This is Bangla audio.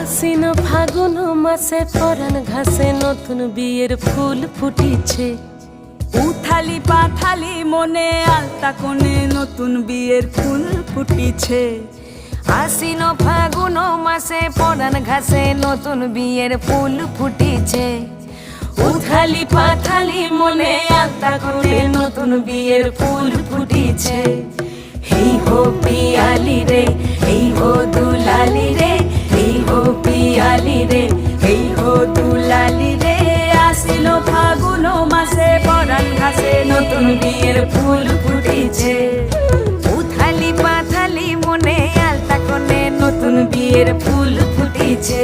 আশ্বিন ফাগুন মাসে পরাণ ঘাসে নতুন বিয়ের ফুল ফুটিছে। উথালি পাথালি মনে আলতা কোণে নতুন বিয়ের ফুল ফুটিছে। আশ্বিন ফাগুন মাসে পরাণ ঘাসে নতুন বিয়ের ফুল ফুটিছে। উথালি পাথালি মনে আলতা কোণে নতুন বিয়ের ফুল ফুটিছে। হেই হো পিয়ালি রে, হেই হো দুলালি রে, হেই হো পিয়ালি রে, হেই হো দুলালি রে। আশ্বিন ফাগুন মাসে পরাণ ঘাসে নতুন বিয়ের ফুল ফুটিছে। উথালি পাথালি মনে আলতা কোণে নতুন বিয়ের ফুল ফুটিছে।